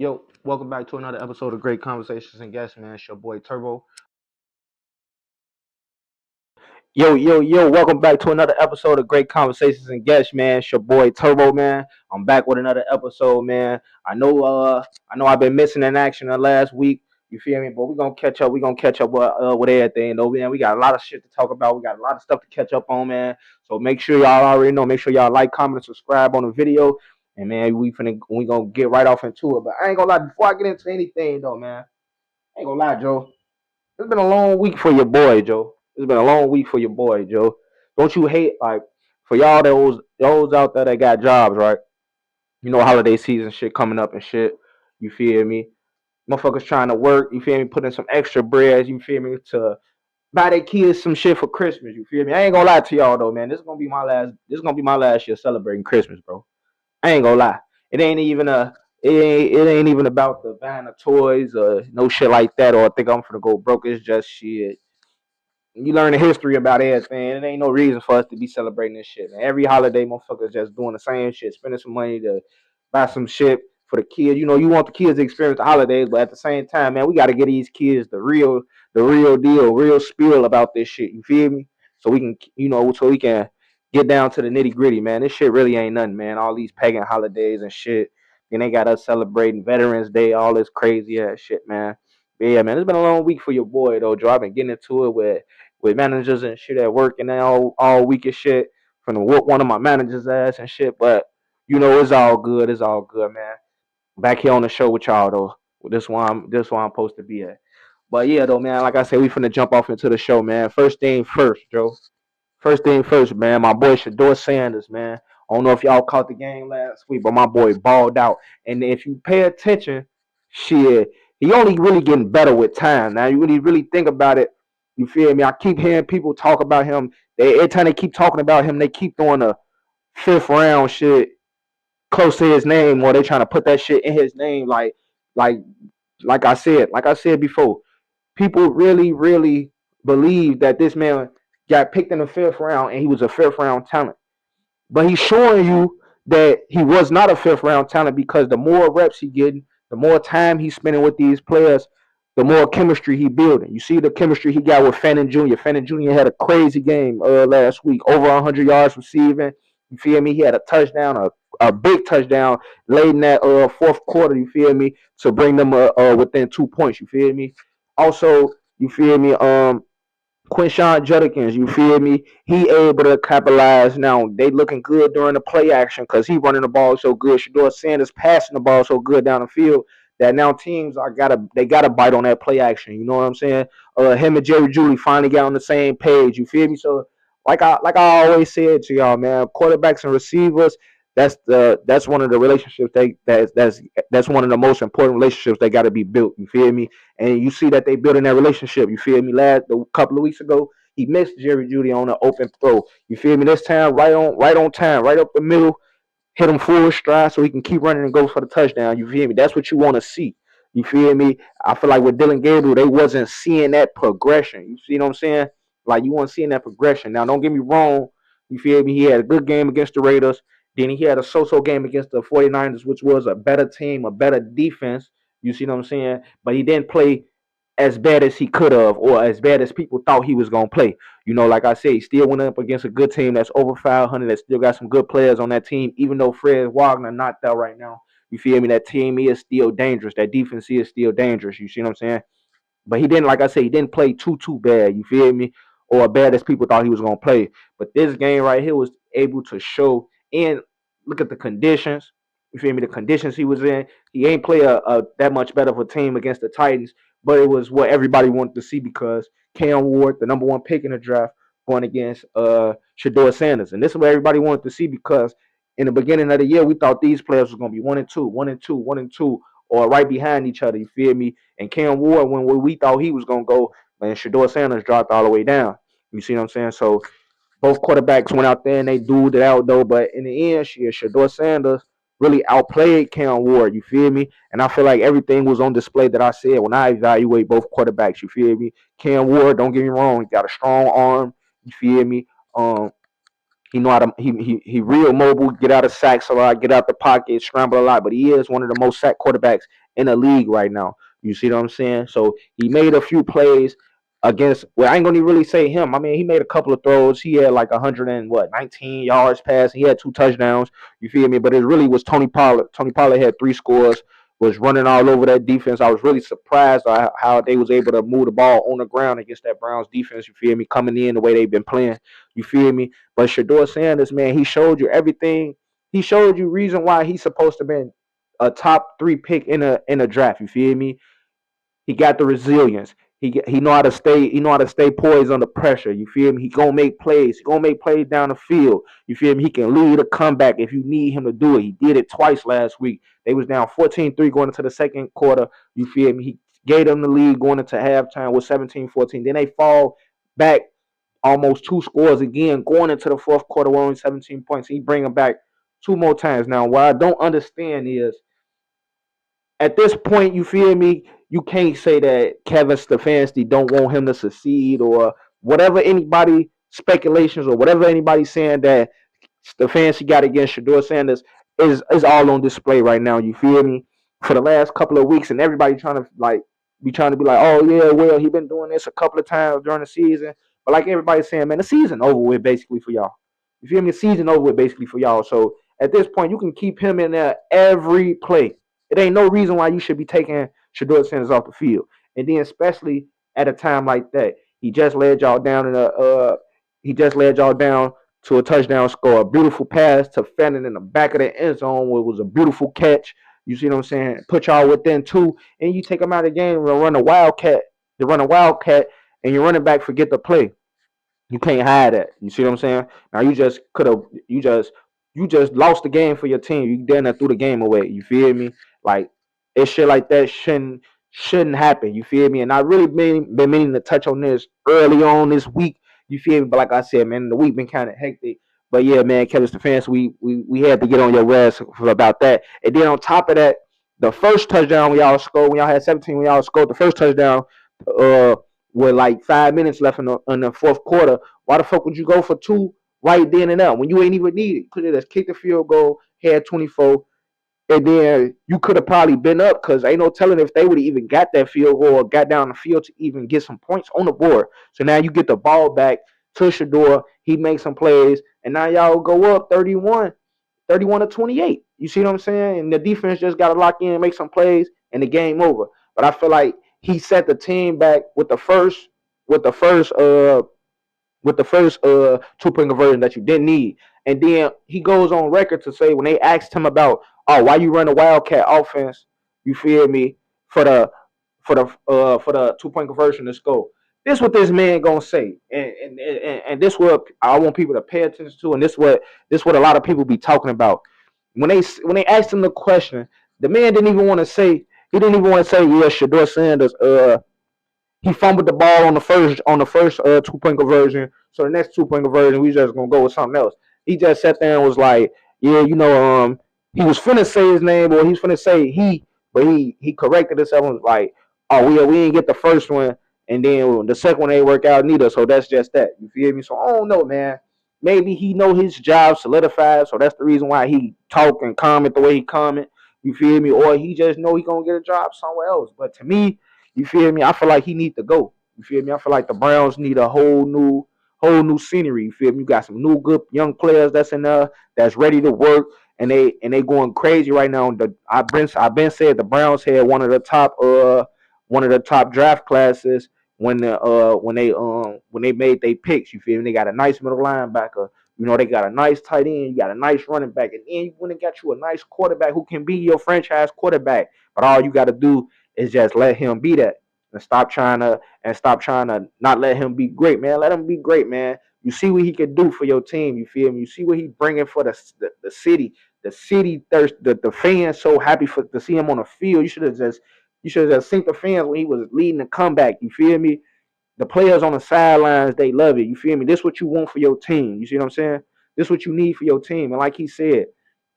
Yo, welcome back to another episode of Great Conversations and Guests, man. It's your boy Turbo. Yo, welcome back to another episode of Great Conversations and Guests, man. It's your boy Turbo, man. I'm back with another episode, man. I know I've been missing in action the last week. You feel me? But we're gonna catch up. We're gonna catch up with everything, though, man. We got a lot of shit to talk about. We got a lot of stuff to catch up on, man. So make sure y'all already know. Make sure y'all like, comment, and subscribe on the video. And man, we gonna get right off into it. But I ain't gonna lie, before I get into anything though, man. I ain't gonna lie, Joe. It's been a long week for your boy, Joe. It's been a long week for your boy, Joe. Don't you hate like for y'all those out there that got jobs, right? You know, holiday season shit coming up and shit. You feel me? Motherfuckers trying to work. You feel me? Putting some extra bread. You feel me? To buy their kids some shit for Christmas. You feel me? I ain't gonna lie to y'all though, man. This is gonna be my last. This is gonna be my last year celebrating Christmas, bro. I ain't gonna lie. It ain't even a. It ain't even about the buying of toys or no shit like that. Or I think I'm gonna go broke. It's just shit. You learn the history about everything. It ain't no reason for us to be celebrating this shit. Man. Every holiday, motherfuckers just doing the same shit, spending some money to buy some shit for the kids. You know, you want the kids to experience the holidays, but at the same time, man, we got to get these kids the real deal, real spiel about this shit. You feel me? So we can, so we can get down to the nitty gritty, man. This shit really ain't nothing, man. All these pagan holidays and shit. Then they got us celebrating Veterans Day, all this crazy ass shit, man. But yeah, man, it's been a long week for your boy though, Joe. I've been getting into it with managers and shit at work and all week and shit from the whoop one of my managers' ass and shit. But you know, it's all good. It's all good, man. Back here on the show with y'all though. This one I'm supposed to be at. But yeah, though, man. Like I said, we finna jump off into the show, man. First thing first, Joe. First thing first, man. My boy Shador Sanders, man. I don't know if y'all caught the game last week, but my boy balled out. And if you pay attention, shit, he only really getting better with time. Now you really think about it. You feel me? I keep hearing people talk about him. Every time they keep talking about him, they keep throwing a fifth round shit close to his name, or they trying to put that shit in his name. Like, like I said before, people really believe that this man got picked in the fifth round and he was a fifth round talent. But he's showing you that he was not a fifth round talent because the more reps he getting, the more time he's spending with these players, the more chemistry he building. You see the chemistry he got with Fannin Jr. Fannin Jr. had a crazy game last week, over 100 yards receiving. You feel me? He had a touchdown, a big touchdown late in that fourth quarter. You feel me? To bring them within 2 points. You feel me? Also, you feel me? Quinshawn Judkins, you feel me? He able to capitalize now. They looking good during the play action because he running the ball so good. Shador Sanders passing the ball so good down the field that now teams are gotta bite on that play action. You know what I'm saying? Him and Jerry Judy finally got on the same page. You feel me? So like I always said to y'all, man, quarterbacks and receivers. That's one of the relationships that's one of the most important relationships they got to be built. You feel me? And you see that they building that relationship. You feel me? A couple of weeks ago, he missed Jerry Judy on an open throw. You feel me? This time, right on time, right up the middle, hit him full stride so he can keep running and go for the touchdown. You feel me? That's what you want to see. You feel me? I feel like with Dylan Gabriel, they wasn't seeing that progression. You see what I'm saying? Like you want seeing that progression. Now, don't get me wrong. You feel me? He had a good game against the Raiders. Then he had a so-so game against the 49ers, which was a better team, a better defense. You see what I'm saying? But he didn't play as bad as he could have or as bad as people thought he was going to play. You know, like I said, he still went up against a good team that's over 500, that still got some good players on that team, even though Fred Wagner not there right now. You feel me? That team is still dangerous. That defense is still dangerous. You see what I'm saying? But he didn't, like I said, he didn't play too bad. You feel me? Or bad as people thought he was gonna play. But this game right here was able to show and look at the conditions. You feel me? The conditions he was in. He ain't play a that much better of a team against the Titans, but it was what everybody wanted to see because Cam Ward, the number one pick in the draft, going against Shador Sanders, and this is what everybody wanted to see because in the beginning of the year we thought these players was gonna be 1 and 2, 1 and 2, 1 and 2, or right behind each other. You feel me? And Cam Ward, when we thought he was gonna go, and Shador Sanders dropped all the way down. You see what I'm saying? So both quarterbacks went out there and they dueled it out though. But in the end, Shador Sanders really outplayed Cam Ward. You feel me? And I feel like everything was on display that I said when I evaluate both quarterbacks. You feel me? Cam Ward, don't get me wrong, he got a strong arm. You feel me? Um, He know how to he real mobile, get out of sacks a lot, get out the pocket, scramble a lot. But he is one of the most sacked quarterbacks in the league right now. You see what I'm saying? So he made a few plays against. Well, I ain't gonna really say him. I mean, he made a couple of throws. He had like 19 yards passing. He had 2 touchdowns. You feel me? But it really was Tony Pollard. Tony Pollard had 3 scores. Was running all over that defense. I was really surprised at how they was able to move the ball on the ground against that Browns defense. You feel me? Coming in the way they've been playing. You feel me? But Shedeur Sanders, man, he showed you everything. He showed you reason why he's supposed to be a top 3 pick in a draft. You feel me? He got the resilience. He know how to stay. He know how to stay poised under pressure. You feel me? He gonna make plays. He gonna make plays down the field. You feel me? He can lead a comeback if you need him to do it. He did it twice last week. They was down 14-3 going into the second quarter. You feel me? He gave them the lead going into halftime with 17-14. Then they fall back almost 2 scores again going into the fourth quarter with only 17 points. He bring them back 2 more times. Now, what I don't understand is at this point, you feel me? You can't say that Kevin Stefanski don't want him to succeed or whatever anybody speculations or whatever anybody saying that Stefanski got against Shedeur Sanders is all on display right now. You feel me? For the last couple of weeks, and everybody trying to be like, oh yeah, well he been doing this a couple of times during the season, but like everybody's saying, man, the season over with basically for y'all. You feel me? The season over with basically for y'all. So at this point, you can keep him in there every play. It ain't no reason why you should be taking Shedeur Sanders off the field, and then especially at a time like that, he just led y'all down in he just led y'all down to a touchdown score. A beautiful pass to Fenton in the back of the end zone, where it was a beautiful catch. You see what I'm saying? Put y'all within 2, and you take them out of the game and run a wildcat. They run a wildcat, and your running back forget to play. You can't hide that. You see what I'm saying? Now you just could have you just lost the game for your team. You then threw the game away. You feel me? Like it's shit like that shouldn't happen. You feel me? And I really been meaning to touch on this early on this week. You feel me? But like I said, man, the week been kind of hectic. But yeah, man, Kevin Stefanski, we had to get on your ass about that. And then on top of that, the first touchdown when y'all scored, when y'all had 17, when y'all scored the first touchdown, uh, with like 5 minutes left in the fourth quarter, why the fuck would you go for 2 right then and there when you ain't even need it? Could have just kicked the field goal, had 24, and then you could have probably been up because ain't no telling if they would have even got that field goal or got down the field to even get some points on the board. So now you get the ball back to Shedeur. He makes some plays, and now y'all go up 31 to 28. You see what I'm saying? And the defense just got to lock in, make some plays, and the game over. But I feel like he set the team back with the first with the first 2 point conversion that you didn't need. And then he goes on record to say when they asked him about, oh, why you run a wildcat offense, you feel me, for the for the 2 point conversion to score. This what this man gonna say, and this what I want people to pay attention to, and this what a lot of people be talking about when they asked him the question. The man didn't even want to say he didn't even want to say yeah, Shedeur Sanders he fumbled the ball on the first 2 point conversion. So the next 2 point conversion, we just gonna go with something else. He just sat there and was like, yeah, he was finna say his name or he's finna say but he corrected himself and was like, oh, we didn't get the first one, and then the second one ain't work out neither. So that's just that. You feel me? So I don't know, man. Maybe he know his job solidified, so that's the reason why he talk and comment the way he comment. You feel me? Or he just know he gonna get a job somewhere else. But to me, you feel me? I feel like he need to go. You feel me? I feel like the Browns need a whole new scenery. You feel me? You got some new good young players that's in there that's ready to work, and they going crazy right now. I've been said the Browns had one of the top draft classes when they made their picks. You feel me? They got a nice middle linebacker. They got a nice tight end. You got a nice running back, and then you went and got you a nice quarterback who can be your franchise quarterback. But all you got to do is just let him be that, and stop trying to not let him be great, man. Let him be great, man. You see what he could do for your team. You feel me? You see what he bringing for the city. The city thirst. The fans so happy to see him on the field. You should have just seen the fans when he was leading the comeback. You feel me? The players on the sidelines, they love it. You feel me? This is what you want for your team. You see what I'm saying? This is what you need for your team. And like he said,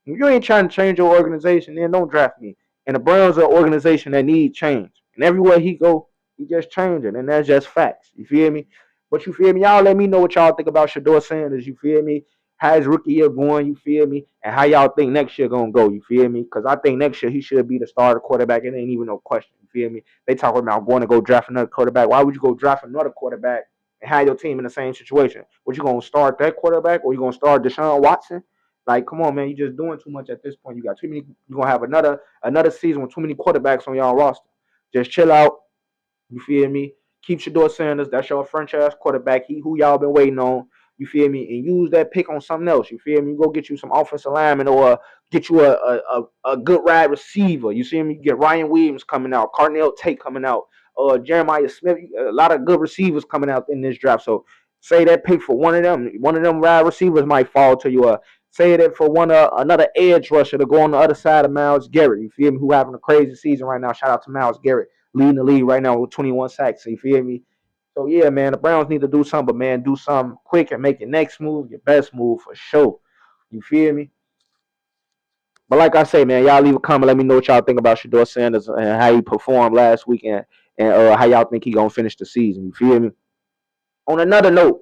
if you ain't trying to change your organization, then don't draft me. And the Browns are an organization that need change. And everywhere he go, he just changing. And that's just facts. You feel me? But you feel me? Y'all let me know what y'all think about Shedeur Sanders. You feel me? how his rookie year going, you feel me, and how y'all think next year gonna go, you feel me? Because I think next year he should be the starter quarterback. It ain't even no question, you feel me? They talking about going to go draft another quarterback. Why would you go draft another quarterback and have your team in the same situation? What you gonna start that quarterback or you gonna start Deshaun Watson? Like, come on, man, you just doing too much at this point. You got too many. You gonna have another season with too many quarterbacks on y'all roster. Just chill out. You feel me? Keep Shedeur Sanders. That's your franchise quarterback. He who y'all been waiting on. You feel me? And use that pick on something else. You feel me? Go get you some offensive lineman or get you a good wide receiver. You see me? You get Ryan Williams coming out, Cardinal Tate coming out, Jeremiah Smith. A lot of good receivers coming out in this draft. So say that pick for one of them wide receivers might fall to you. Say that for another edge rusher to go on the other side of Myles Garrett. You feel me? Who having a crazy season right now? Shout out to Myles Garrett, leading the league right now with 21 sacks. You feel me? So yeah, man, the Browns need to do something, but man, do something quick and make your next move your best move for sure. You feel me? But like I say, man, y'all leave a comment. Let me know what y'all think about Shedeur Sanders and how he performed last weekend and how y'all think he gonna finish the season. You feel me? On another note,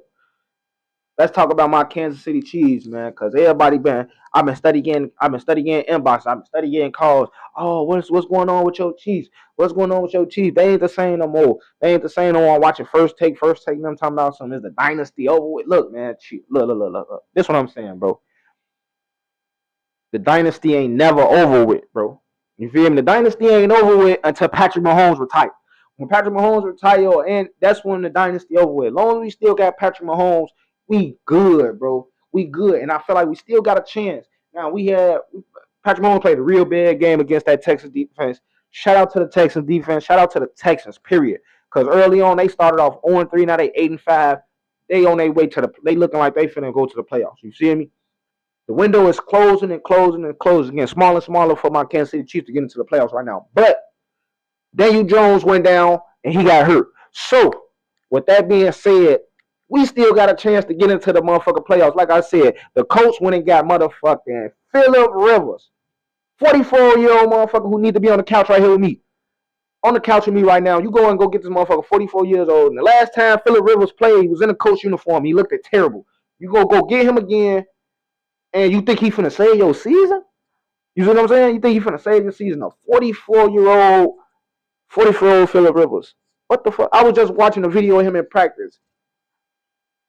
let's talk about my Kansas City Chiefs, man, because I've been studying inbox, I've been studying calls. Oh, what's going on with your Chiefs? What's going on with your Chiefs? They ain't the same no more. They ain't the same no more. I'm watching first take. Them talking about something. Is the dynasty over with? Look, man, look. This is what I'm saying, bro. The dynasty ain't never over with, bro. You feel me? The dynasty ain't over with until Patrick Mahomes retires. When Patrick Mahomes retire, and that's when the dynasty over with. As long as we still got Patrick Mahomes, we good, bro. We good, and I feel like we still got a chance. Now we had Patrick Mahomes played a real bad game against that Texas defense. Shout out to the Texans defense. Shout out to the Texans. Period. Because early on they started off 0-3. Now they 8-5. They on their way to the. They looking like they finna go to the playoffs. You see me? The window is closing and closing and closing, getting smaller and smaller for my Kansas City Chiefs to get into the playoffs right now. But Daniel Jones went down and he got hurt. So, with that being said, we still got a chance to get into the motherfucking playoffs. Like I said, the Colts went and got motherfucking Phillip Rivers, 44-year-old motherfucker who need to be on the couch right here with me. On the couch with me right now. You go and go get this motherfucker, 44 years old. And the last time Phillip Rivers played, he was in a Colts uniform. He looked terrible. You go get him again, and you think he finna save your season? You see what I'm saying? You think he finna save your season? A 44-year-old Phillip Rivers. What the fuck? I was just watching a video of him in practice.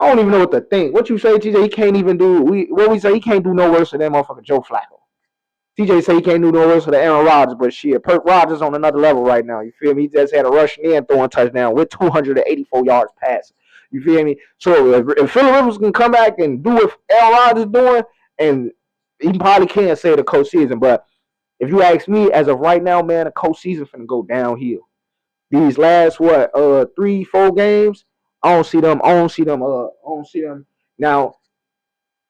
I don't even know what to think. What you say, TJ? He can't even do. What we say? He can't do no worse than that motherfucker Joe Flacco. TJ say he can't do no worse than Aaron Rodgers, but shit, Perk Rodgers on another level right now. You feel me? He just had a rushing in throwing touchdown with 284 yards passing. You feel me? So if Phillip Rivers can come back and do what Aaron Rodgers doing, and he probably can't say the coach season, but if you ask me, as of right now, man, the coach season finna go downhill. These last 3-4 games, I don't see them. Now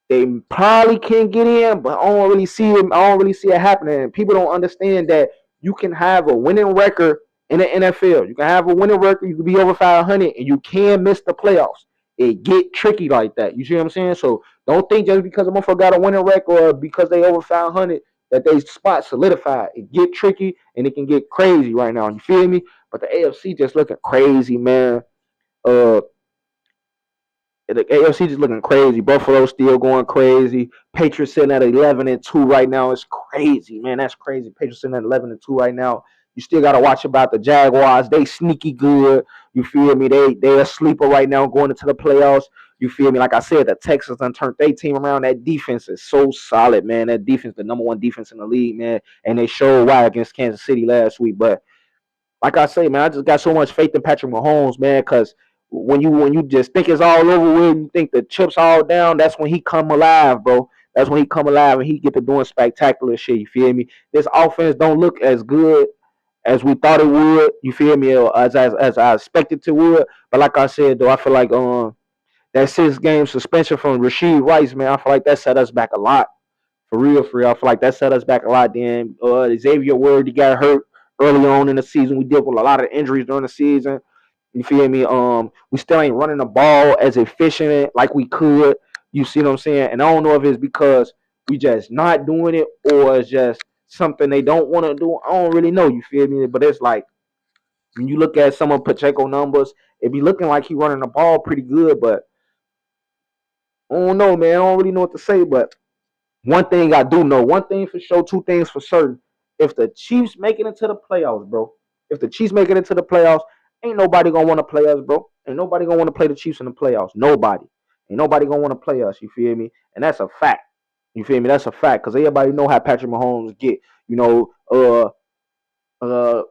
they probably can get in, but I don't really see it. I don't really see it happening. People don't understand that you can have a winning record in the NFL. You can have a winning record. You can be over 500, and you can miss the playoffs. It get tricky like that. You see what I'm saying? So don't think just because a motherfucker got a winning record or because they over 500 that they spot solidified. It get tricky and it can get crazy right now. You feel me? But the AFC just looking crazy, man. Uh, the AFC just looking crazy. Buffalo still going crazy. Patriots sitting at 11-2 right now. It's crazy, man. That's crazy. Patriots sitting at 11-2 right now. You still gotta watch about the Jaguars. They sneaky good. You feel me? They a sleeper right now going into the playoffs. You feel me? Like I said, the Texans done turned their team around. That defense is so solid, man. That defense, the number one defense in the league, man. And they showed why against Kansas City last week. But like I say, man, I just got so much faith in Patrick Mahomes, man, because when you just think it's all over with, you think the chips all down, that's when he come alive, bro. That's when he come alive and he get to doing spectacular shit. You feel me? This offense don't look as good as we thought it would. You feel me? As I expected to would. But like I said, though, I feel like that 6-game suspension from Rashid Rice, man, I feel like that set us back a lot. For real, for real. I feel like that set us back a lot. Then Xavier Word, he got hurt early on in the season. We dealt with a lot of injuries during the season. You feel me? We still ain't running the ball as efficient like we could. You see what I'm saying? And I don't know if it's because we just not doing it or it's just something they don't want to do. I don't really know. You feel me? But it's like when you look at some of Pacheco numbers, it be looking like he running the ball pretty good, but I don't know, man. I don't really know what to say, but one thing I do know, one thing for sure, two things for certain. If the Chiefs make it into the playoffs, bro, if the Chiefs make it into the playoffs, ain't nobody gonna want to play us, bro. Ain't nobody gonna want to play the Chiefs in the playoffs. Nobody. Ain't nobody gonna want to play us. You feel me? And that's a fact. You feel me? That's a fact because everybody know how Patrick Mahomes get. You know, uh,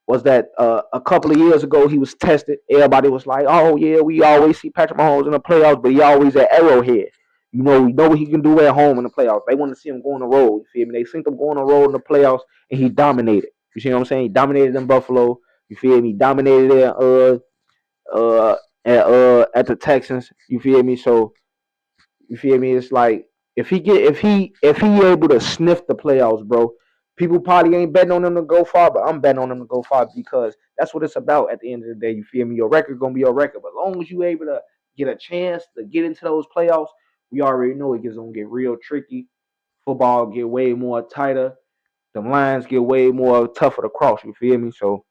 was that a couple of years ago he was tested. Everybody was like, "Oh yeah, we always see Patrick Mahomes in the playoffs, but he always at Arrowhead." You know, we know what he can do at home in the playoffs. They want to see him go on the road. You feel me? They seen him go on the road in the playoffs, and he dominated. You see what I'm saying? He dominated in Buffalo. You feel me? He dominated uh at the Texans. You feel me? So you feel me? It's like if he able to sniff the playoffs, bro. People probably ain't betting on them to go far, but I'm betting on them to go far because that's what it's about at the end of the day. You feel me? Your record gonna be your record, but as long as you able to get a chance to get into those playoffs, we already know it gets gonna get real tricky. Football get way more tighter. The lines get way more tougher to cross. You feel me? So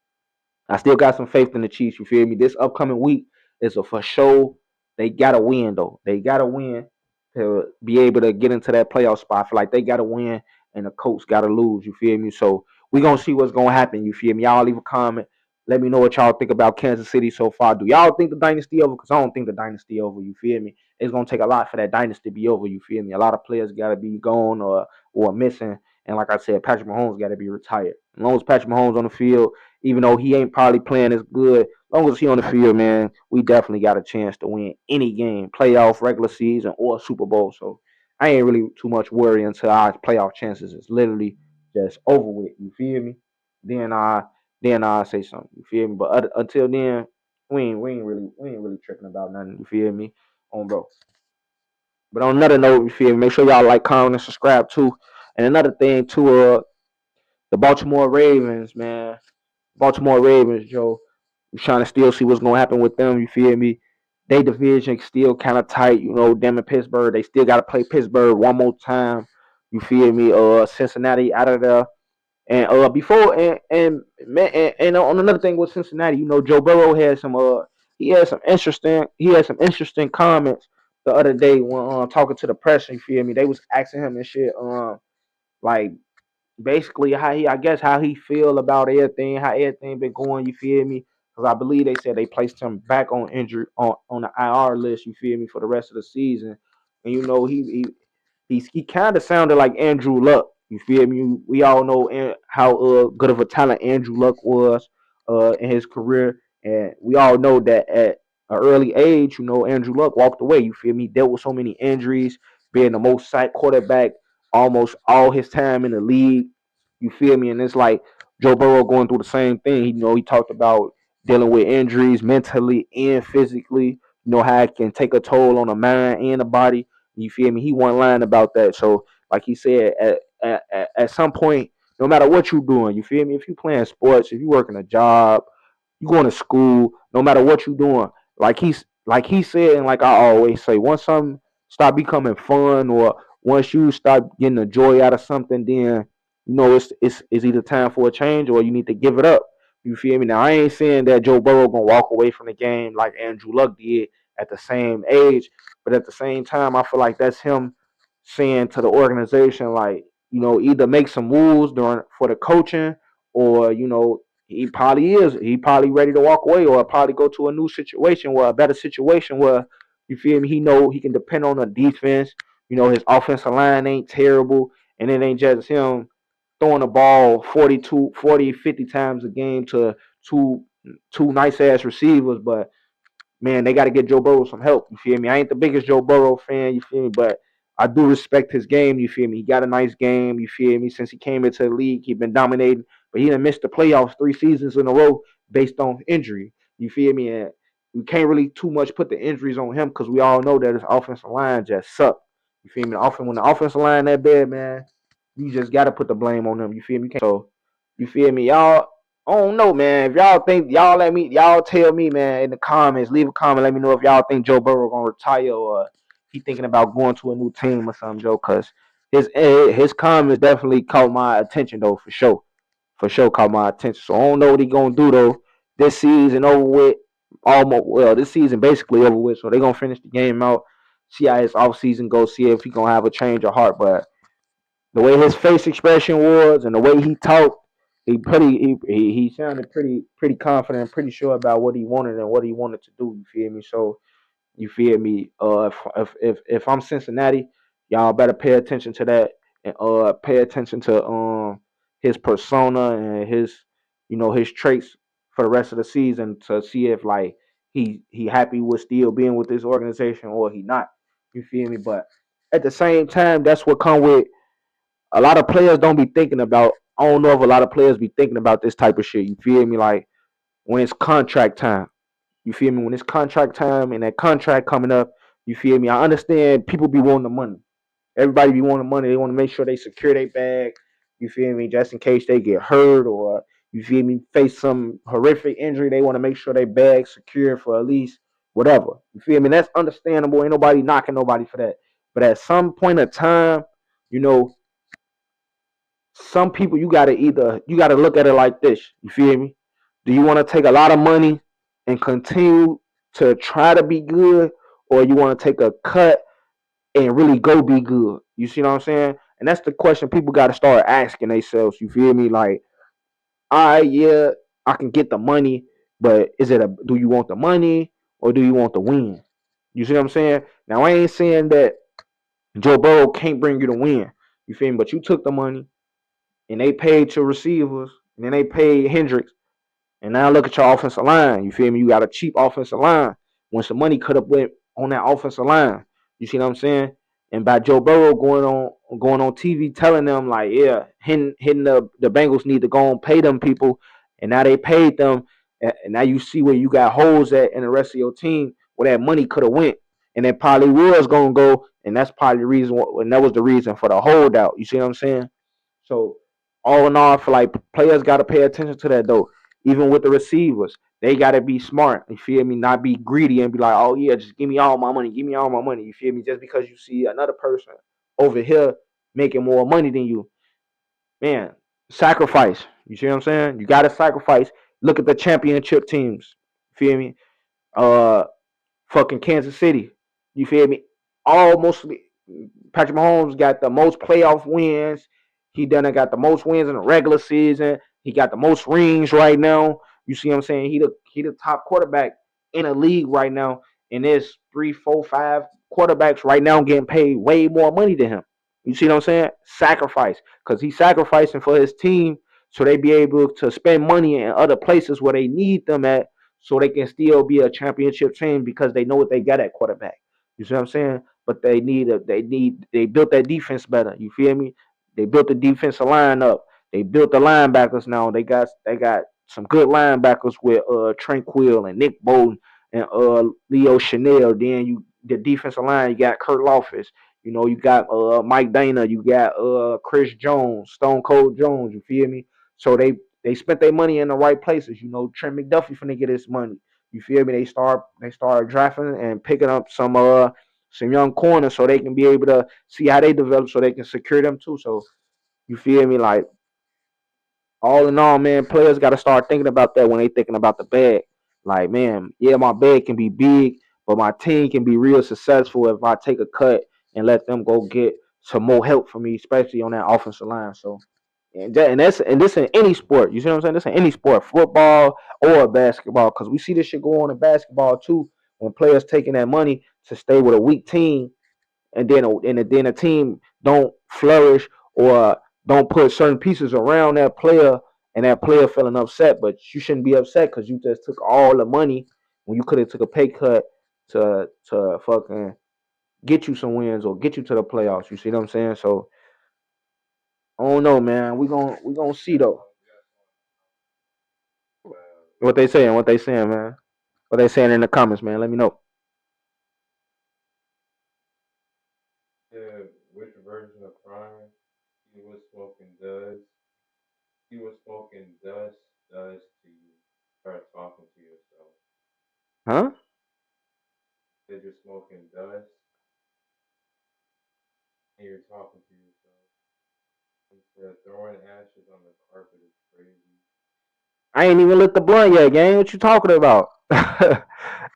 I still got some faith in the Chiefs. You feel me? This upcoming week is a for sure. They gotta win though. They gotta win to be able to get into that playoff spot. I feel like they gotta win, and the Colts gotta lose. You feel me? So we gonna see what's gonna happen. You feel me? Y'all leave a comment. Let me know what y'all think about Kansas City so far. Do y'all think the dynasty over? Because I don't think the dynasty over. You feel me? It's gonna take a lot for that dynasty to be over. You feel me? A lot of players gotta be gone or missing. And like I said, Patrick Mahomes got to be retired. As long as Patrick Mahomes on the field, even though he ain't probably playing as good, as long as he on the field, man, we definitely got a chance to win any game, playoff, regular season, or Super Bowl. So I ain't really too much worry until our playoff chances is literally just over with. You feel me? Then I say something. You feel me? But until then, we ain't really tripping about nothing. You feel me? On bro. But on another note, you feel me? Make sure y'all like, comment, and subscribe too. And another thing too, the Baltimore Ravens, man. Baltimore Ravens, Joe. We're trying to still see what's gonna happen with them. You feel me? They division still kind of tight. You know, them and Pittsburgh. They still got to play Pittsburgh one more time. You feel me? Cincinnati out of there. And before and on another thing with Cincinnati, you know, Joe Burrow had some he had some interesting comments the other day when talking to the press. You feel me? They was asking him and shit. Like basically how he feel about everything, how everything been going. You feel me? Because I believe they said they placed him back on injury on the IR list. You feel me for the rest of the season, and you know he kind of sounded like Andrew Luck. You feel me? We all know how good of a talent Andrew Luck was in his career, and we all know that at an early age, you know, Andrew Luck walked away. You feel me? He dealt with so many injuries, being the most sacked quarterback almost all his time in the league. You feel me? And it's like Joe Burrow going through the same thing. You know, he talked about dealing with injuries mentally and physically. You know how it can take a toll on the mind and the body. You feel me? He wasn't lying about that. So, like he said, at some point, no matter what you're doing, you feel me? If you're playing sports, if you're working a job, you going to school, no matter what you're doing, like he said, and like I always say, once something stop becoming fun, or once you start getting the joy out of something, then you know it's either time for a change or you need to give it up. You feel me? Now I ain't saying that Joe Burrow gonna walk away from the game like Andrew Luck did at the same age, but at the same time, I feel like that's him saying to the organization, like, you know, either make some moves during for the coaching, or you know, he probably ready to walk away, or probably go to a new situation, where a better situation where you feel me, he know he can depend on the defense. You know, his offensive line ain't terrible, and it ain't just him throwing the ball 50 times a game to two two nice ass receivers, but man, they got to get Joe Burrow some help. You feel me? I ain't the biggest Joe Burrow fan. You feel me? But I do respect his game. You feel me? He got a nice game. You feel me? Since he came into the league, he been dominating, but he done missed the playoffs 3 seasons in a row based on injury. You feel me? And we can't really too much put the injuries on him because we all know that his offensive line just sucked. You feel me? Often when the offensive line that bad, man, you just got to put the blame on them. You feel me? So you feel me, y'all? I don't know, man. If y'all think y'all tell me, man, in the comments. Leave a comment. Let me know if y'all think Joe Burrow gonna retire, or he thinking about going to a new team or something, Joe. Cause his comments definitely caught my attention though, for sure. For sure caught my attention. So I don't know what he gonna do though. This season over with. Almost, well, this season basically over with. So they gonna finish the game out. see how his offseason goes, see if he gonna have a change of heart. But the way his face expression was and the way he talked, he sounded pretty confident, pretty sure about what he wanted and what he wanted to do. You feel me? So you feel me? If I'm Cincinnati, y'all better pay attention to that and pay attention to his persona and his his traits for the rest of the season to see if like he happy with still being with this organization or he not. You feel me? But at the same time, that's what come with a lot of players don't be thinking about. I don't know if a lot of players be thinking about this type of shit. You feel me? Like when it's contract time. You feel me? When it's contract time and that contract coming up, you feel me? I understand people be wanting the money. Everybody be wanting the money. They want to make sure they secure their bag. You feel me? Just in case they get hurt or you feel me, face some horrific injury, they want to make sure their bag secure for at least whatever. You feel me? That's understandable. Ain't nobody knocking nobody for that. But at some point of time, you know, some people you gotta look at it like this. You feel me? Do you want to take a lot of money and continue to try to be good, or you want to take a cut and really go be good? You see what I'm saying? And that's the question people got to start asking themselves. You feel me? Like, all right, yeah, I can get the money, but do you want the money or do you want the win? You see what I'm saying? Now I ain't saying that Joe Burrow can't bring you the win. You feel me? But you took the money and they paid your receivers, and then they paid Hendricks, and now look at your offensive line. You feel me? You got a cheap offensive line when some money could have went on that offensive line. You see what I'm saying? And by Joe Burrow going on TV telling them like, yeah, hitting the Bengals need to go and pay them people, and now they paid them, and now you see where you got holes at in the rest of your team where that money could have went, and it probably was gonna go, and that's probably the reason, and that was the reason for the holdout. You see what I'm saying? So all in all, I feel like players got to pay attention to that though. Even with the receivers, they got to be smart. You feel me? Not be greedy and be like, oh yeah, just give me all my money, give me all my money. You feel me? Just because you see another person over here making more money than you, man, sacrifice. You see what I'm saying? You got to sacrifice. Look at the championship teams. Feel me? Uh, fucking Kansas City. You feel me? Almost Patrick Mahomes got the most playoff wins. He done got the most wins in the regular season. He got the most rings right now. You see what I'm saying? He the top quarterback in the league right now. And there's 3, 4, 5 quarterbacks right now getting paid way more money than him. You see what I'm saying? Sacrifice. Because he's sacrificing for his team so they be able to spend money in other places where they need them at so they can still be a championship team because they know what they got at quarterback. You see what I'm saying? But they built that defense better. You feel me? They built the defensive line up. They built the linebackers now. They got some good linebackers with Tranquil and Nick Bolton and Leo Chanel. Then the defensive line, you got Kurt Loftus. You got Mike Dana. You got Chris Jones, Stone Cold Jones. You feel me? So they spent their money in the right places. Trent McDuffie finna get his money. You feel me? They start drafting and picking up some young corners so they can be able to see how they develop so they can secure them too. So you feel me? Like all in all, man, players got to start thinking about that when they thinking about the bag. Like, man, yeah, my bag can be big, but my team can be real successful if I take a cut and let them go get some more help for me, especially on that offensive line. So, and this in any sport. You see what I'm saying? This in any sport, football or basketball, because we see this shit go on in basketball too. When players taking that money to stay with a weak team, and then a team don't flourish or don't put certain pieces around that player, and that player feeling upset. But you shouldn't be upset because you just took all the money when you could have took a pay cut to fucking get you some wins or get you to the playoffs. You see what I'm saying? So I don't know, man. We gonna see though what they saying, man. What they saying in the comments, man. Let me know. Yeah, which version of crime he was smoking does to you. Start talking to yourself. Huh? Said you're smoking dust and you're talking to yourself. He said throwing ashes on the carpet is crazy. I ain't even lit the blunt yet, gang. What you talking about?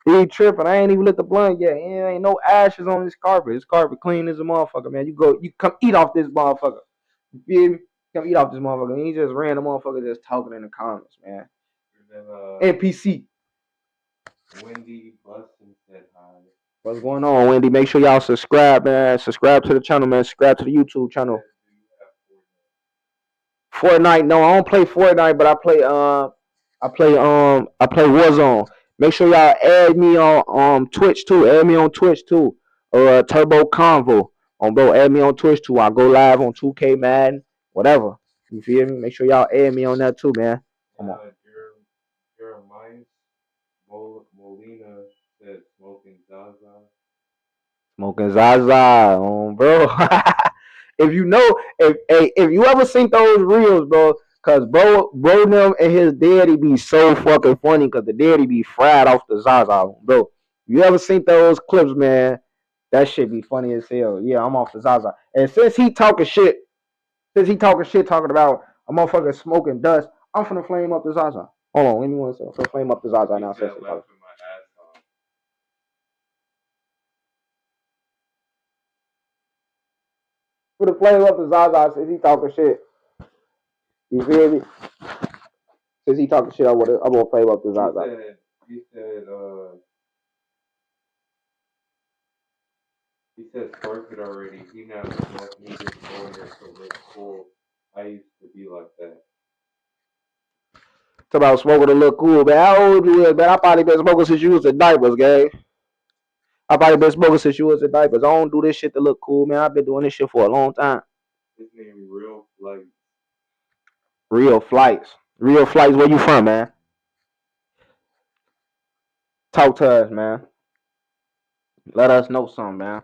He tripping. I ain't even lit the blunt yet. Ain't no ashes on this carpet. This carpet clean as a motherfucker, man. You come eat off this motherfucker. You feel me? Come eat off this motherfucker. And he just random motherfucker just talking in the comments, man. NPC. Wendy Bustin said hi. What's going on, Wendy? Make sure y'all subscribe, man. Subscribe to the channel, man. Subscribe to the YouTube channel. Fortnite, no, I don't play Fortnite, but I play Warzone. Make sure y'all add me on Twitch too. Add me on Twitch too. Turboconvo. Bro, add me on Twitch too. I go live on 2K Madden, whatever. You feel me? Make sure y'all add me on that too, man. Come on. Jeremiah Molina said smoking Zaza. Smoking Zaza, bro. If you know, if you ever seen those reels, bro, cause bro them and his daddy be so fucking funny, cause the daddy be fried off the Zaza, bro. You ever seen those clips, man? That shit be funny as hell. Yeah, I'm off the Zaza. And since he talking shit, talking about a motherfucker smoking dust, I'm finna flame up the Zaza. Hold on, let me one second. I'm finna flame up the Zaza now. Said laughing my ass off. Finna flame up the Zaza since he talking shit. You feel me? Since he talking shit, I'm gonna flame up the Zaza. He said spark it already. He now smoke me just going here to look cool. I used to be like that. It's about smoking to look cool, man. How old you is, man? I probably been smoking since you was in diapers, gang. I probably been smoking since you was in diapers. I don't do this shit to look cool, man. I've been doing this shit for a long time. His name Real Flights. Real flights. Real flights, where you from, man? Talk to us, man. Let us know something, man.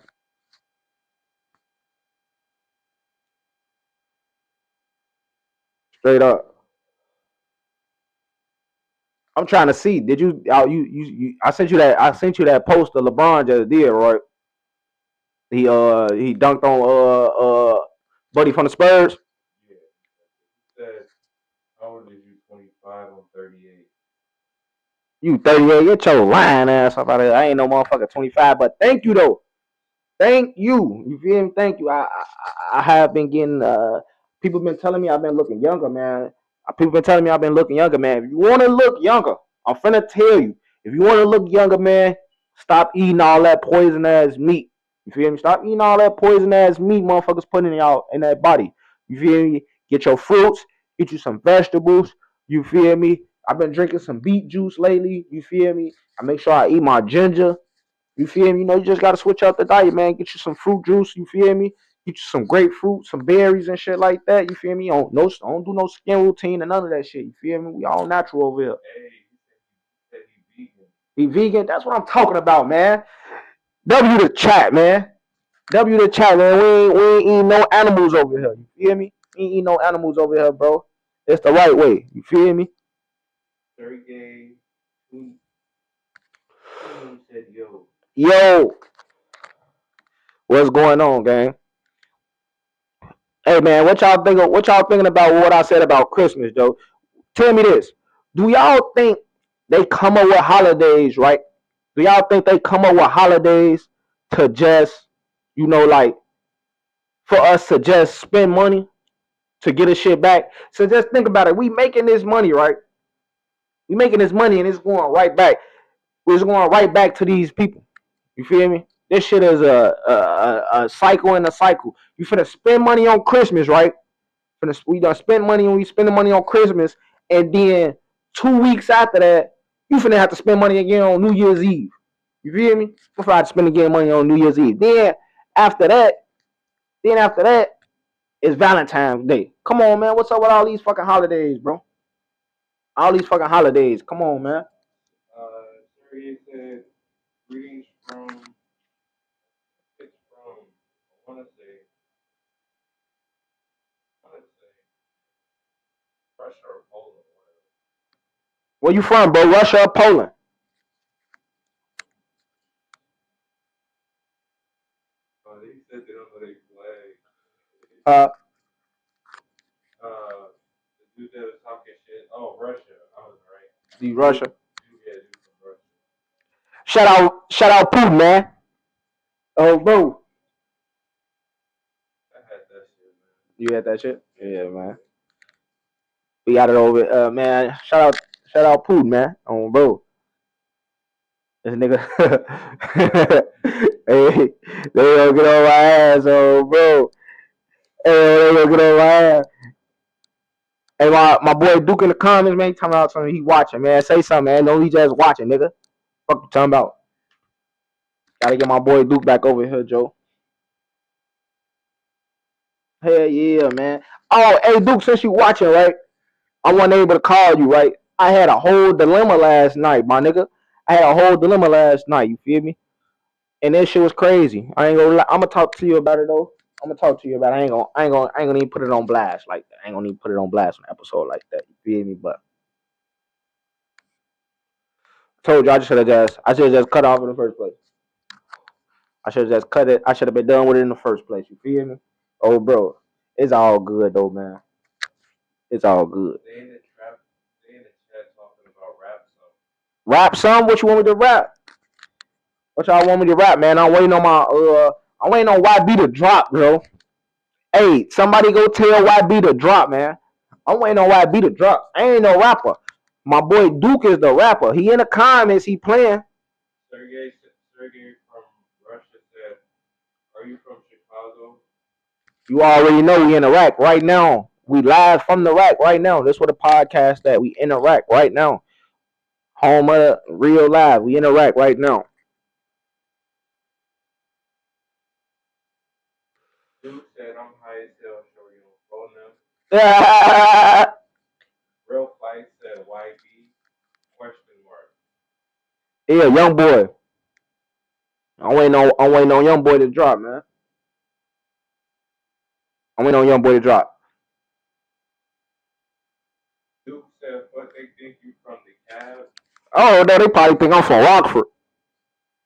Straight up. I'm trying to see. Did you? I sent you that. I sent you that post that LeBron just did, right? He dunked on Buddy from the Spurs. Yeah. He said, how old is you? 25 on 38. You 38. Get your lying ass up out of here. I ain't no motherfucker 25. But thank you though. Thank you. You feel me? Thank you. I have been getting people been telling me I've been looking younger, man. People been telling me I've been looking younger, man. If you want to look younger, I'm finna tell you. If you want to look younger, man, stop eating all that poison ass meat. You feel me? Stop eating all that poison ass meat, motherfuckers putting in y'all in that body. You feel me? Get your fruits. Get you some vegetables. You feel me? I've been drinking some beet juice lately. You feel me? I make sure I eat my ginger. You feel me? You know, you just gotta switch out the diet, man. Get you some fruit juice. You feel me? Get you some grapefruit, some berries and shit like that. You feel me? Don't do no skin routine and none of that shit. You feel me? We all natural over here. Hey, he said he vegan. Be vegan. That's what I'm talking about, man. W the chat, man. W the chat, man. We ain't eating no animals over here. You feel me? We ain't eating no animals over here, bro. It's the right way. You feel me? Sergey said, yo. Yo, what's going on, gang? Hey, man, what y'all think? What y'all thinking about what I said about Christmas, though? Tell me this. Do y'all think they come up with holidays, right? Do y'all think they come up with holidays to just, like for us to just spend money to get a shit back? So just think about it. We making this money, right? We making this money and it's going right back. It's going right back to these people. You feel me? This shit is a cycle and a cycle. You finna spend money on Christmas, right? We done spend money and we spend the money on Christmas, and then 2 weeks after that, you finna have to spend money again on New Year's Eve. You feel me? Before I spend again money on New Year's Eve. After that, then after that, it's Valentine's Day. Come on, man. What's up with all these fucking holidays, bro? All these fucking holidays. Come on, man. Sergey said, greetings from, it's from, I want to say, Russia or Poland. Where you from, bro? Russia or Poland? Oh, they said they don't know their flag. Uh, The dude that was talking shit. Oh, Russia. I was right. Russia. Yeah, dude from Russia. Shout out Putin, man. Oh, bro. I had that shit, man. You had that shit? Yeah, man. We got it over, man. Shout out Putin, man. Oh, bro. This nigga, hey, they gonna get on my ass, oh, bro. Hey, they gonna get on my ass. Hey, my boy Duke in the comments, man, he talking about something he watching, man. Say something, man. No, he just watching, nigga. Fuck you talking about? Gotta get my boy Duke back over here, Joe. Hell yeah, man. Oh, hey, Duke, since you watching, right? I wasn't able to call you, right? I had a whole dilemma last night, my nigga. I had a whole dilemma last night, you feel me? And that shit was crazy. I ain't gonna lie. I'm gonna talk to you about it though. I'm gonna talk to you about it. I ain't gonna even put it on blast like that. I ain't gonna even put it on blast on an episode like that. You feel me? But I told you I should have just cut off in the first place. I should have just cut it. I should have been done with it in the first place. You feel me? Oh, bro, it's all good though, man. It's all good. They in the chat talking about rap song. Rap some? What you want me to rap? What y'all want me to rap, man? I'm waiting on I'm waiting on YB to drop, bro. Hey, somebody go tell YB to drop, man. I'm waiting on YB to drop. I ain't no rapper. My boy Duke is the rapper. He in the comments. He playing. Sergey from Russia said, "Are you from Chicago?" You already know we in Iraq right now. We live from the rack right now. That's what the podcast that we in Iraq right now. Home of real live. We in Iraq right now. Dude said, "I'm high as hell, shorty on phone now." Yeah, Real Fight said, "YB?" Question mark. young boy. I'm waiting on young boy to drop, man. I'm waiting on young boy to drop. Duke said, "But they think you from the cab." Oh no, they probably think I'm from Rockford.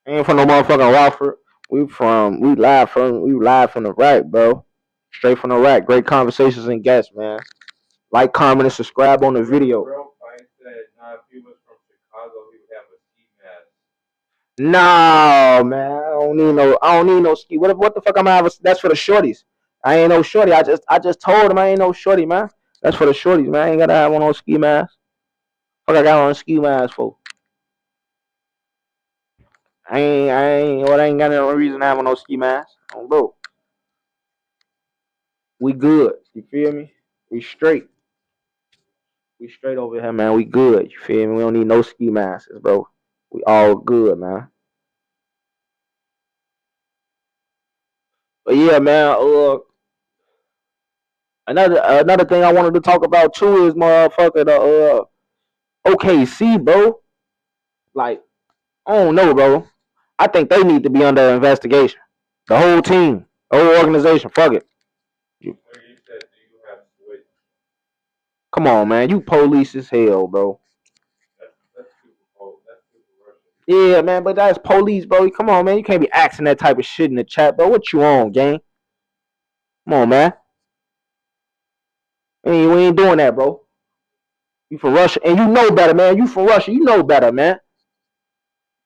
I ain't from no motherfucking Rockford. We live from the rack, bro. Straight from the rack. Great conversations and guests, man. Like, comment, and subscribe on the video. Real Fight said, "Nah, if he was from Chicago, he would have a ski mask." No, man. I don't need no ski. What the fuck I'm gonna have? That's for the shorties. I ain't no shorty. I just told him I ain't no shorty, man. That's for the shorties, man. I ain't gotta have one on ski mask. Fuck I got on ski mask for. I ain't got no reason to have on no ski mask. Oh, bro. We good. You feel me? We straight. We straight over here, man. We good. You feel me? We don't need no ski masks, bro. We all good, man. But yeah, man. Another thing I wanted to talk about too is motherfucker the OKC, bro. Like, I don't know, bro. I think they need to be under investigation. The whole team, the whole organization. Fuck it. You said, "Do you have Switch?" Come on, man. You police as hell, bro. That's super cold. That's super Russian. Yeah, man. But that's police, bro. Come on, man. You can't be asking that type of shit in the chat, bro. What you on, gang? Come on, man. We ain't doing that, bro. You from Russia, and you know better, man. You from Russia, you know better, man.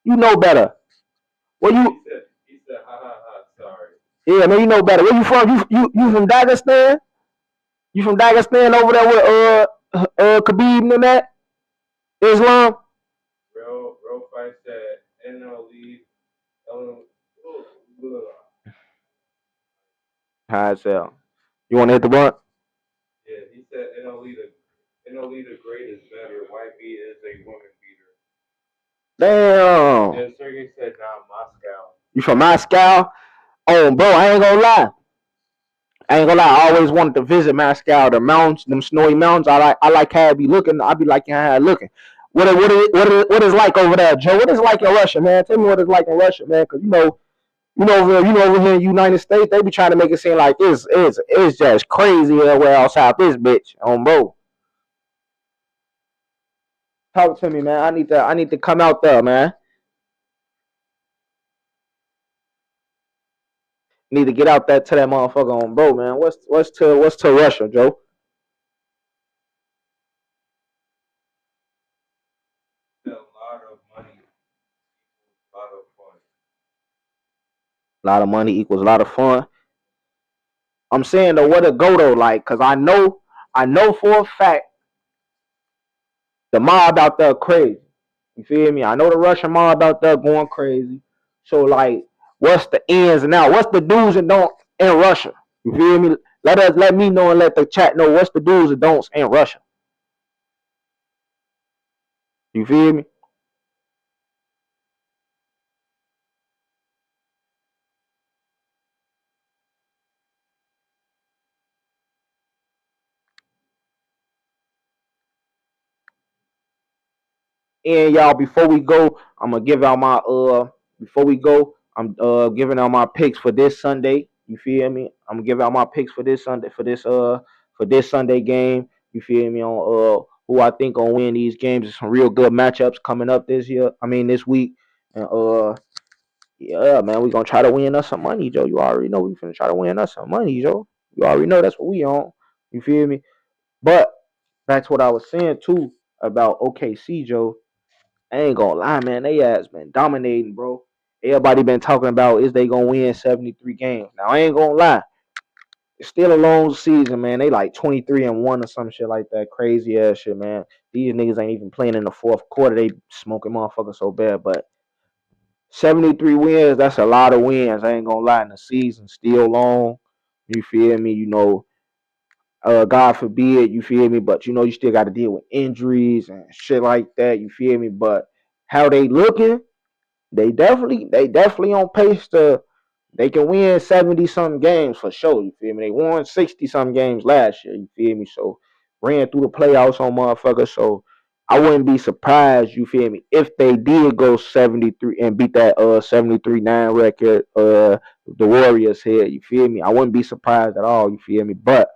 You know better. Where you? He said, "Ha ha ha, sorry." Yeah, man. You know better. Where you from? You from Dagestan? You from Dagestan over there with Khabib and that Islam? Real Fight said, "NL lead." How it sound? You want to hit the blunt? Yeah, he said, "NL the great is better. YB is a woman beater." Damn. Yeah, Sergey said, "Nah, Moscow." You from Moscow? Oh, bro, I ain't gonna lie. I always wanted to visit Moscow. The mountains, them snowy mountains. I like how it be looking. I be liking how it looking. What is like over there, Joe? What is like in Russia, man? Tell me what it's like in Russia, man. Cause over here in the United States, they be trying to make it seem like it's just crazy everywhere else out this bitch. Bro. Talk to me, man. I need to come out there, man. Need to get out that to that motherfucker on, bro, man. What's to Russia, Joe? A lot of money A lot of money equals a lot of fun. I'm saying though, where to go though, like, cause I know for a fact the mob out there crazy. You feel me? I know the Russian mob out there going crazy. So like, what's the ins and outs? What's the do's and don'ts in Russia? You feel me? Let me know and let the chat know what's the do's and don'ts in Russia. You feel me? And y'all, before we go, I'm gonna give out my before we go, I'm giving out my picks for this Sunday. You feel me? I'm gonna give out my picks for this Sunday for this Sunday game. You feel me on who I think gonna win these games. There's some real good matchups coming up this year. I mean this week. And yeah, man, we gonna try to win us some money, Joe. You already know we finna try to win us some money, Joe. You already know that's what we on. You feel me? But that's what I was saying too about OKC, Joe. I ain't gonna lie, man. They ass been dominating, bro. Everybody been talking about is they gonna win 73 games. Now I ain't gonna lie. It's still a long season, man. They like 23-1 or some shit like that. Crazy ass shit, man. These niggas ain't even playing in the fourth quarter. They smoking motherfuckers so bad. But 73 wins, that's a lot of wins. I ain't gonna lie. And the season still long. You feel me? You know, God forbid, you feel me? But you know, you still got to deal with injuries and shit like that. You feel me? But how they looking? They definitely on pace to they can win 70 something games for sure. You feel me? They won 60 something games last year. You feel me? So ran through the playoffs on motherfuckers. So I wouldn't be surprised, you feel me, if they did go 73 and beat that 73-9 record the Warriors here. You feel me? I wouldn't be surprised at all, you feel me? But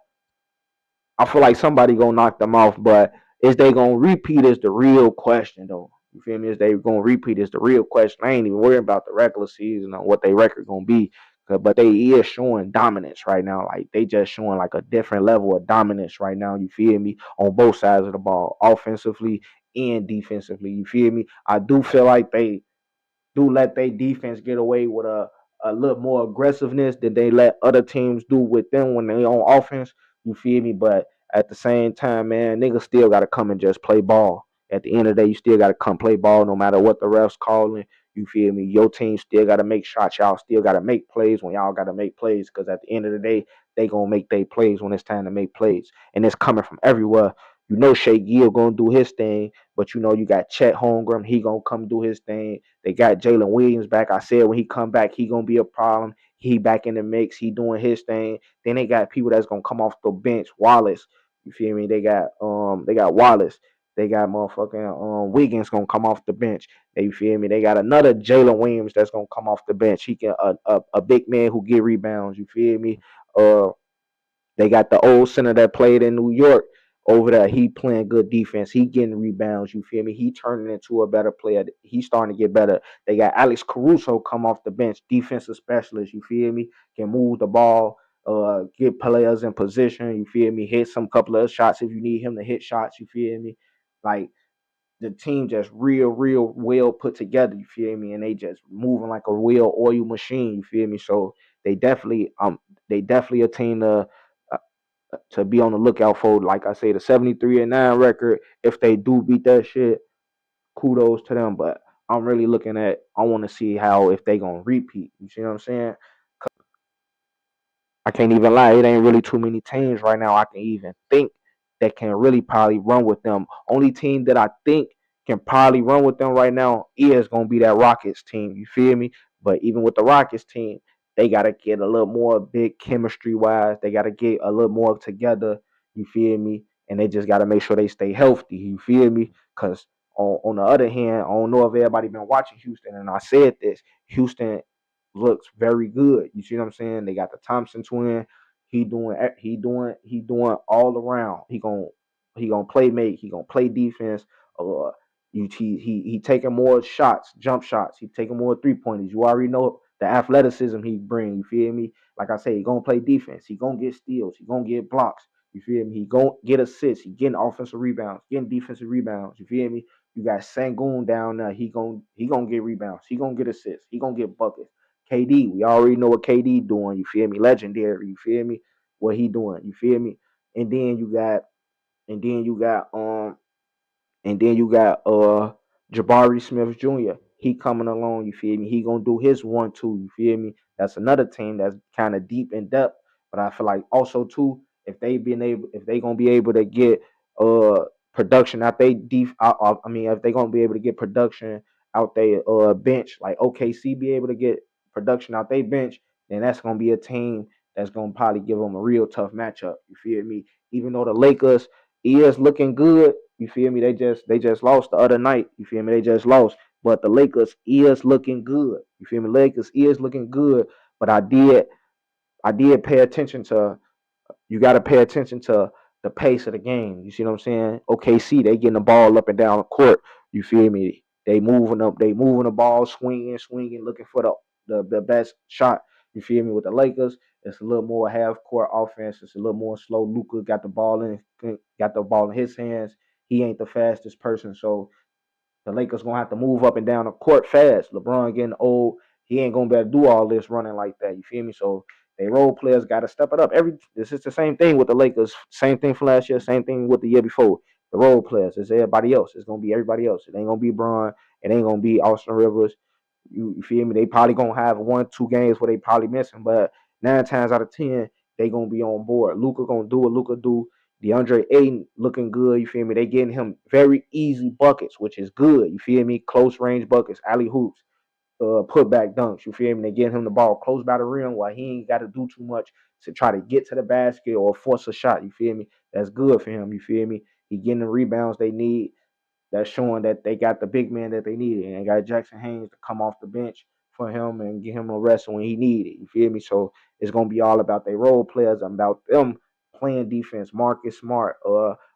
I feel like somebody gonna knock them off, but is they gonna repeat is the real question though. You feel me? Is they gonna repeat is the real question. I ain't even worrying about the regular season or what their record gonna be, but they is showing dominance right now. Like they just showing like a different level of dominance right now. You feel me? On both sides of the ball, offensively and defensively. You feel me? I do feel like they do let their defense get away with a little more aggressiveness than they let other teams do with them when they on offense. You feel me? But at the same time, man, niggas still gotta come and just play ball. At the end of the day, you still gotta come play ball no matter what the refs calling. You feel me? Your team still gotta make shots. Y'all still gotta make plays when y'all gotta make plays. Cause at the end of the day, they gonna make their plays when it's time to make plays. And it's coming from everywhere. You know Shea Gill gonna do his thing, but you know you got Chet Holmgren, he gonna come do his thing. They got Jalen Williams back. I said when he come back, he gonna be a problem. He back in the mix. He doing his thing. Then they got people that's gonna come off the bench. Wallace, you feel me? They got Wallace. They got motherfucking Wiggins gonna come off the bench. You feel me? They got another Jalen Williams that's gonna come off the bench. He can a big man who get rebounds. You feel me? Uh, they got the old center that played in New York over there. He playing good defense. He getting rebounds. You feel me? He turning into a better player. He's starting to get better. They got Alex Caruso come off the bench, defensive specialist. You feel me? Can move the ball, get players in position. You feel me? Hit some couple of shots if you need him to hit shots. You feel me? Like the team just real well put together. You feel me? And they just moving like a real oil machine. You feel me? So they definitely they definitely a team to be on the lookout for. Like I say, the 73-9 record. If they do beat that shit, kudos to them. But I'm really looking at. I want to see how if they gonna repeat. You see what I'm saying? I can't even lie. It ain't really too many teams right now I can even think that can really probably run with them. Only team that I think can probably run with them right now is gonna be that Rockets team. You feel me? But even with the Rockets team, they gotta get a little more big chemistry wise. They gotta get a little more together. You feel me? And they just gotta make sure they stay healthy. You feel me? Cause on the other hand, I don't know if everybody been watching Houston, and I said this. Houston looks very good. You see what I'm saying? They got the Thompson twin. He doing all around. He gonna play make. He gonna play defense. Uh, he taking more shots, jump shots. He taking more 3 pointers. You already know the athleticism he bring. You feel me? Like I say, he gonna play defense. He gonna get steals. He gonna get blocks. You feel me? He gonna get assists. He getting offensive rebounds, getting defensive rebounds. You feel me? You got Sangoon down there. He gonna get rebounds. He gonna get assists. He gonna get buckets. KD, we already know what KD doing. You feel me? Legendary. You feel me? What he doing? You feel me? And then you got, and then you got and then you got Jabari Smith Jr. He coming along, you feel me? He gonna do his 1-2, you feel me? That's another team that's kind of deep in depth. But I feel like also too, if they gonna be able to get uh production out they I mean if they gonna be able to get production out they bench, like OKC be able to get production out they bench, then that's gonna be a team that's gonna probably give them a real tough matchup. You feel me? Even though the Lakers is looking good, you feel me? They just lost the other night. You feel me? They just lost. But the Lakers is looking good. You feel me? Lakers is looking good. But I did pay attention to, you got to pay attention to the pace of the game. You see what I'm saying? OKC, they getting the ball up and down the court. You feel me? They moving the ball, swinging, looking for the best shot. You feel me? With the Lakers, it's a little more half court offense. It's a little more slow. Luka got the ball in his hands. He ain't the fastest person, so the Lakers gonna have to move up and down the court fast. LeBron getting old, he ain't gonna be able to do all this running like that. You feel me? So they role players got to step it up. This is the same thing with the Lakers. Same thing from last year. Same thing with the year before. The role players. It's everybody else. It's gonna be everybody else. It ain't gonna be Bron. It ain't gonna be Austin Rivers. You feel me? They probably gonna have 1, 2 games where they probably missing, but 9 times out of 10 they gonna be on board. Luka gonna do what Luka do. DeAndre Ayton looking good. You feel me? They getting him very easy buckets, which is good. You feel me? Close range buckets, alley hoops, put back dunks. You feel me? They getting him the ball close by the rim while he ain't got to do too much to try to get to the basket or force a shot. You feel me? That's good for him. You feel me? He getting the rebounds they need. That's showing that they got the big man that they needed, and they got Jackson Haynes to come off the bench for him and get him a rest when he needed. You feel me? So it's gonna be all about their role players, about them playing defense. Marcus Smart,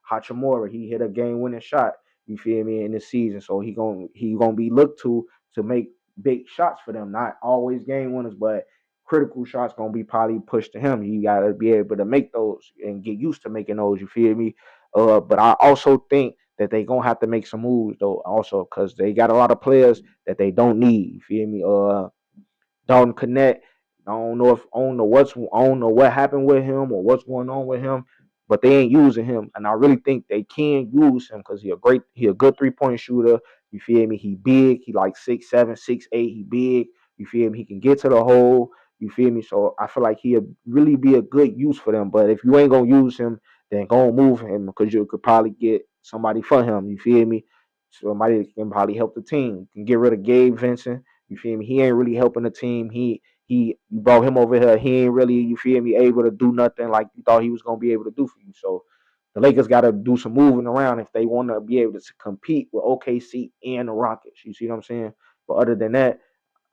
Hachimura, he hit a game winning shot. You feel me, in the season, so he gonna be looked to make big shots for them. Not always game winners, but critical shots gonna be probably pushed to him. You gotta be able to make those and get used to making those. You feel me? But I also think that they gonna have to make some moves though, also because they got a lot of players that they don't need. You feel me? Dalton Connect. I don't know what happened with him or what's going on with him, but they ain't using him, and I really think they can use him because he a good 3 point shooter. You feel me? He big. He like 6'7", 6'8". He big. You feel me? He can get to the hole. You feel me? So I feel like he'll really be a good use for them. But if you ain't gonna use him, then go and move him because you could probably get somebody for him. You feel me? Somebody that can probably help the team. You can get rid of Gabe Vincent. You feel me? He ain't really helping the team. He you brought him over here. He ain't really, you feel me, able to do nothing like you thought he was gonna be able to do for you. So the Lakers got to do some moving around if they want to be able to compete with OKC and the Rockets. You see what I'm saying? But other than that,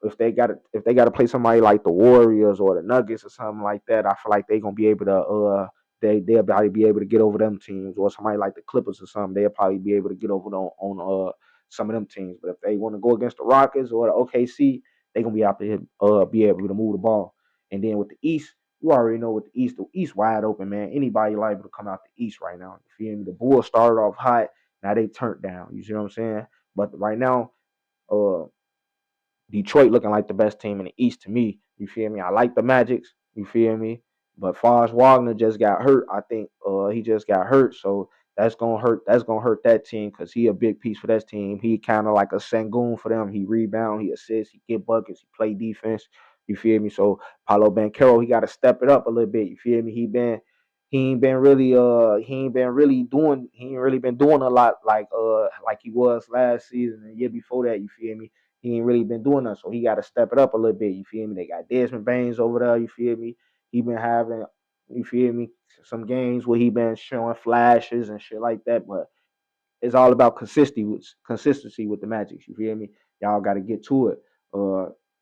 if they got to play somebody like the Warriors or the Nuggets or something like that, I feel like they're gonna be able to they'll probably be able to get over them teams, or somebody like the Clippers or something. They'll probably be able to get over on some of them teams. But if they want to go against the Rockets or the OKC, they're gonna be out there be able to move the ball. And then with the East, you already know with the East wide open, man. Anybody liable to come out the East right now. You feel me? The Bulls started off hot, now they turned down. You see what I'm saying? But right now, uh Detroit looking like the best team in the East to me. You feel me? I like the Magics. You feel me? But Foz Wagner just got hurt. I think he just got hurt, so that's gonna hurt. That's gonna hurt that team because he a big piece for that team. He kind of like a Sangoon for them. He rebound, he assists, he get buckets, he play defense. You feel me? So Paulo Banchero, he got to step it up a little bit. You feel me? He ain't really been doing a lot like he was last season and the year before that. You feel me? He ain't really been doing that, so he got to step it up a little bit. You feel me? They got Desmond Baines over there. You feel me? He been having, you feel me, some games where he been showing flashes and shit like that. But it's all about consistency with the Magic. You feel me? Y'all got to get to it.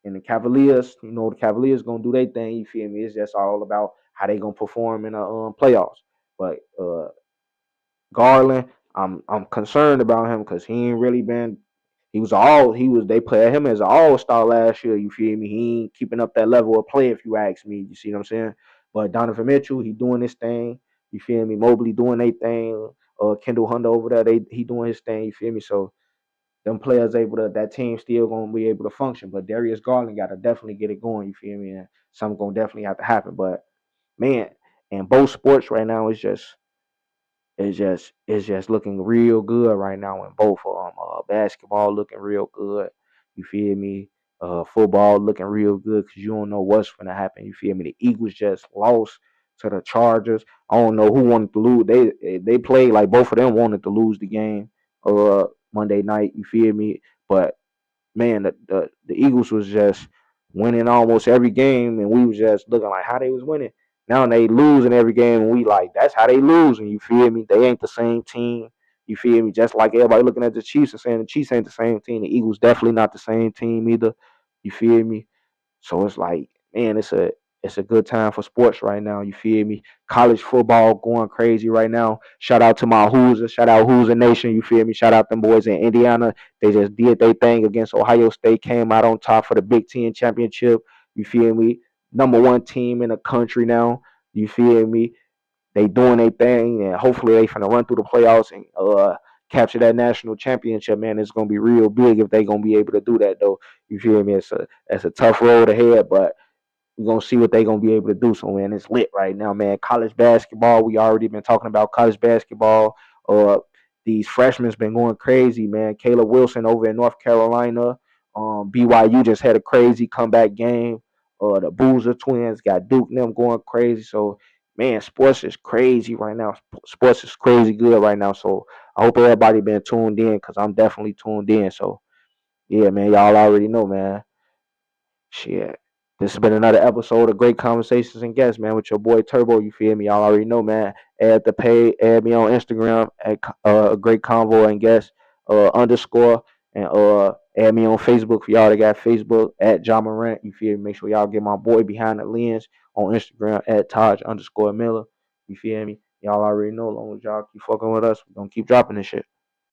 And the Cavaliers, the Cavaliers gonna do their thing. You feel me? It's just all about how they gonna perform in the playoffs. But Garland, I'm concerned about him because he ain't really been. They played him as an all-star last year. You feel me? He ain't keeping up that level of play, if you ask me. You see what I'm saying? But Donovan Mitchell, he doing his thing. You feel me? Mobley doing their thing. Kendall Hunter over there, he doing his thing. You feel me? So them players able to, that team still gonna be able to function. But Darius Garland gotta definitely get it going. You feel me? And something gonna definitely have to happen. But man, in both sports right now, it's just looking real good right now in both of them. Basketball looking real good. You feel me? Football looking real good because you don't know what's gonna happen. You feel me? The Eagles just lost to the Chargers. I don't know who wanted to lose. They played like both of them wanted to lose the game. Monday night. You feel me? But man, the Eagles was just winning almost every game, and we was just looking like how they was winning. Now they losing every game, and we like that's how they losing. You feel me? They ain't the same team. You feel me? Just like everybody looking at the Chiefs and saying the Chiefs ain't the same team. The Eagles definitely not the same team either. You feel me? So it's like, man, it's a good time for sports right now. You feel me? College football going crazy right now. Shout out to my Hoosiers. Shout out Hoosier Nation. You feel me? Shout out them boys in Indiana. They just did their thing against Ohio State. Came out on top for the Big Ten championship. You feel me? Number one team in the country now. You feel me? They doing their thing, and hopefully they finna run through the playoffs and capture that national championship. Man, it's gonna be real big if they gonna be able to do that though. You feel me? It's a tough road ahead, but we're gonna see what they're gonna be able to do. So man, it's lit right now, man. College basketball, we already been talking about college basketball. Uh these freshmen's been going crazy, man. Caleb Wilson over in North Carolina. BYU just had a crazy comeback game. The Boozer twins got Duke and them going crazy. So man, sports is crazy right now. Sports is crazy good right now. So I hope everybody been tuned in because I'm definitely tuned in. So yeah, man, y'all already know, man. Shit. This has been another episode of Great Conversations and Guests, man, with your boy Turbo. You feel me? Y'all already know, man. Add the page, add me on Instagram at Great Convo and Guests underscore, and add me on Facebook for y'all that got Facebook at John Morant. You feel me? Make sure y'all get my boy behind the lens on Instagram at Taj underscore Miller. You feel me? Y'all already know. As long as y'all keep fucking with us, we're gonna keep dropping this shit.